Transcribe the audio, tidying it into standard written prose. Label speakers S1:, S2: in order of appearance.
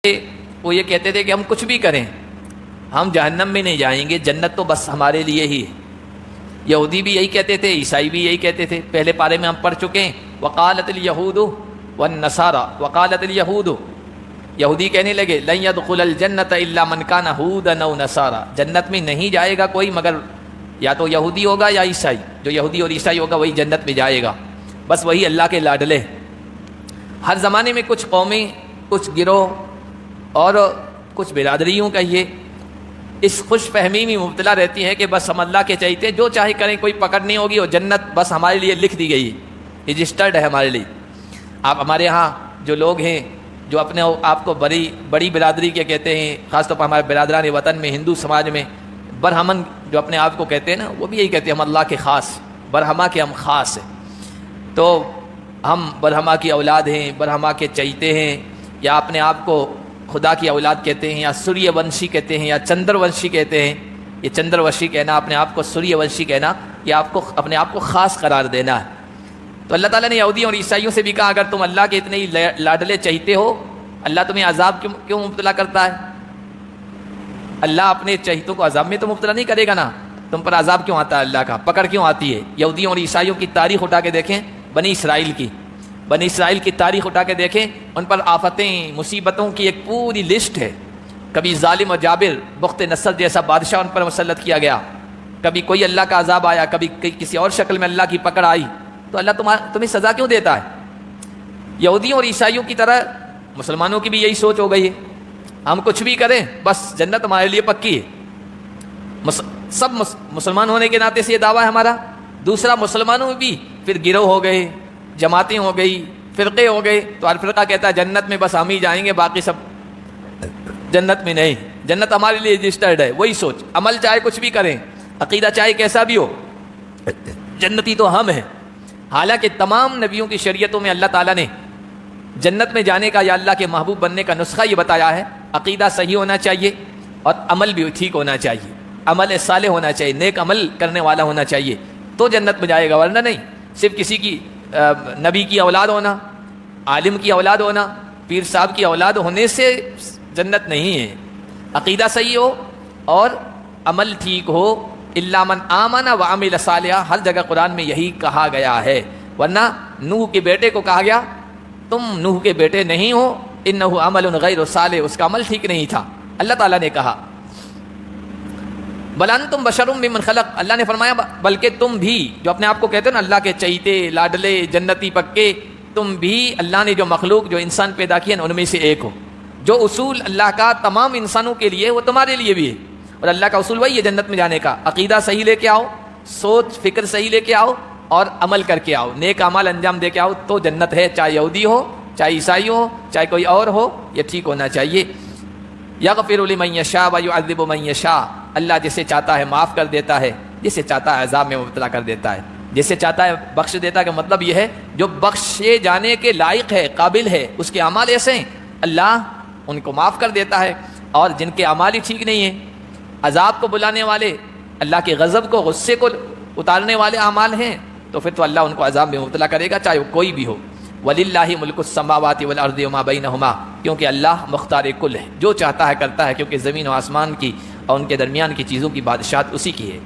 S1: وہ یہ کہتے تھے کہ ہم کچھ بھی کریں ہم جہنم میں نہیں جائیں گے، جنت تو بس ہمارے لیے ہی ہے۔ یہودی بھی یہی کہتے تھے، عیسائی بھی یہی کہتے تھے۔ پہلے پارے میں ہم پڑھ چکے ہیں، وقالت الیہود والنصارى، وقالت الیہود، یہودی کہنے لگے لن يدخل الجنت الا من كان هودا او نصارى، جنت میں نہیں جائے گا کوئی مگر یا تو یہودی ہوگا یا عیسائی، جو یہودی اور عیسائی ہوگا وہی جنت میں جائے گا، بس وہی اللہ کے لاڈلے۔ ہر زمانے میں کچھ قومیں، کچھ گروہ اور کچھ برادریوں کا یہ اس خوش فہمی میں مبتلا رہتی ہے کہ بس ہم اللہ کے چاہتے جو چاہے کریں کوئی پکڑ نہیں ہوگی، اور جنت بس ہمارے لیے لکھ دی گئی، رجسٹرڈ ہے ہمارے لیے۔ آپ ہمارے ہاں جو لوگ ہیں جو اپنے آپ کو بڑی برادری کے کہتے ہیں، خاص طور پر ہمارے برادران وطن میں ہندو سماج میں برہمن جو اپنے آپ کو کہتے ہیں نا، وہ بھی یہی کہتے ہیں ہم اللہ کے خاص، برہما کے ہم خاص ہیں۔ تو ہم برہما کی اولاد ہیں، برہما کے چہیتے ہیں، یا اپنے آپ کو خدا کی اولاد کہتے ہیں، یا سوریہ ونشی کہتے ہیں، یا چندر ونشی کہتے ہیں۔ یہ چندر ونشی کہنا، اپنے آپ کو سوریہ ونشی کہنا، یہ آپ کو اپنے آپ کو خاص قرار دینا ہے۔ تو اللہ تعالیٰ نے یہودیوں اور عیسائیوں سے بھی کہا اگر تم اللہ کے اتنے ہی لاڈلے چہیتے ہو، اللہ تمہیں عذاب کیوں مبتلا کرتا ہے؟ اللہ اپنے چہیتوں کو عذاب میں تو مبتلا نہیں کرے گا نا، تم پر عذاب کیوں آتا ہے؟ اللہ کا پکڑ کیوں آتی ہے؟ یہودیوں اور عیسائیوں کی تاریخ اٹھا کے دیکھیں، بنی اسرائیل کی تاریخ اٹھا کے دیکھیں، ان پر آفتیں، مصیبتوں کی ایک پوری لسٹ ہے۔ کبھی ظالم و جابر بخت نصر جیسا بادشاہ ان پر مسلط کیا گیا، کبھی کوئی اللہ کا عذاب آیا، کبھی کسی اور شکل میں اللہ کی پکڑ آئی، تو اللہ تمہیں سزا کیوں دیتا ہے؟ یہودیوں اور عیسائیوں کی طرح مسلمانوں کی بھی یہی سوچ ہو گئی ہے، ہم کچھ بھی کریں بس جنت ہمارے لیے پکی ہے۔ سب مسلمان ہونے کے ناطے سے یہ دعویٰ ہے ہمارا۔ دوسرا، مسلمانوں میں بھی پھر گروہ ہو گئے، جماعتیں ہو گئی، فرقے ہو گئے، تو ہر فرقہ کہتا ہے جنت میں بس ہم ہی جائیں گے، باقی سب جنت میں نہیں، جنت ہمارے لیے رجسٹرڈ ہے۔ وہی سوچ، عمل چاہے کچھ بھی کریں، عقیدہ چاہے کیسا بھی ہو، جنتی تو ہم ہیں۔ حالانکہ تمام نبیوں کی شریعتوں میں اللہ تعالیٰ نے جنت میں جانے کا یا اللہ کے محبوب بننے کا نسخہ یہ بتایا ہے، عقیدہ صحیح ہونا چاہیے اور عمل بھی ٹھیک ہونا چاہیے، عمل صالح ہونا چاہیے، نیک عمل کرنے والا ہونا چاہیے، تو جنت میں جائے گا، ورنہ نہیں۔ صرف کسی کی نبی کی اولاد ہونا، عالم کی اولاد ہونا، پیر صاحب کی اولاد ہونے سے جنت نہیں ہے۔ عقیدہ صحیح ہو اور عمل ٹھیک ہو، الا من آمن وعمل صالحا، ہر جگہ قرآن میں یہی کہا گیا ہے۔ ورنہ نوح کے بیٹے کو کہا گیا تم نوح کے بیٹے نہیں ہو، انہ عمل غیر صالح، اس کا عمل ٹھیک نہیں تھا۔ اللہ تعالیٰ نے کہا بل انتم بشر ممن خلق، اللہ نے فرمایا بلکہ تم بھی جو اپنے آپ کو کہتے ہو نا اللہ کے چہیتے، لاڈلے، جنتی پکے، تم بھی اللہ نے جو مخلوق، جو انسان پیدا کیے ان میں سے ایک ہو۔ جو اصول اللہ کا تمام انسانوں کے لیے وہ تمہارے لیے بھی ہے، اور اللہ کا اصول وہی ہے جنت میں جانے کا۔ عقیدہ صحیح لے کے آؤ، سوچ فکر صحیح لے کے آؤ، اور عمل کر کے آؤ، نیک اعمال انجام دے کے آؤ، تو جنت ہے، چاہے یہودی ہو، چاہے عیسائی ہو، چاہے کوئی اور ہو، یہ ٹھیک ہونا چاہیے۔ یغفر لمن یشاء ویعذب من یشاء، اللہ جسے چاہتا ہے معاف کر دیتا ہے، جسے چاہتا ہے عذاب میں مبتلا کر دیتا ہے، جسے چاہتا ہے بخش دیتا ہے۔ کا مطلب یہ ہے جو بخشے جانے کے لائق ہے، قابل ہے، اس کے اعمال ایسے ہیں، اللہ ان کو معاف کر دیتا ہے، اور جن کے اعمال ہی ٹھیک نہیں ہیں، عذاب کو بلانے والے، اللہ کے غضب کو، غصے کو اتارنے والے اعمال ہیں، تو پھر تو اللہ ان کو عذاب میں مبتلا کرے گا، چاہے وہ کوئی بھی ہو۔ وَلِلَّهِ مُلْكُ السَّمَاوَاتِ وَالْأَرْضِ وَمَا بَيْنَهُمَا، کیونکہ اللہ مختار کل ہے، جو چاہتا ہے کرتا ہے، کیونکہ زمین و آسمان کی اور ان کے درمیان کی چیزوں کی بادشاہت اسی کی ہے۔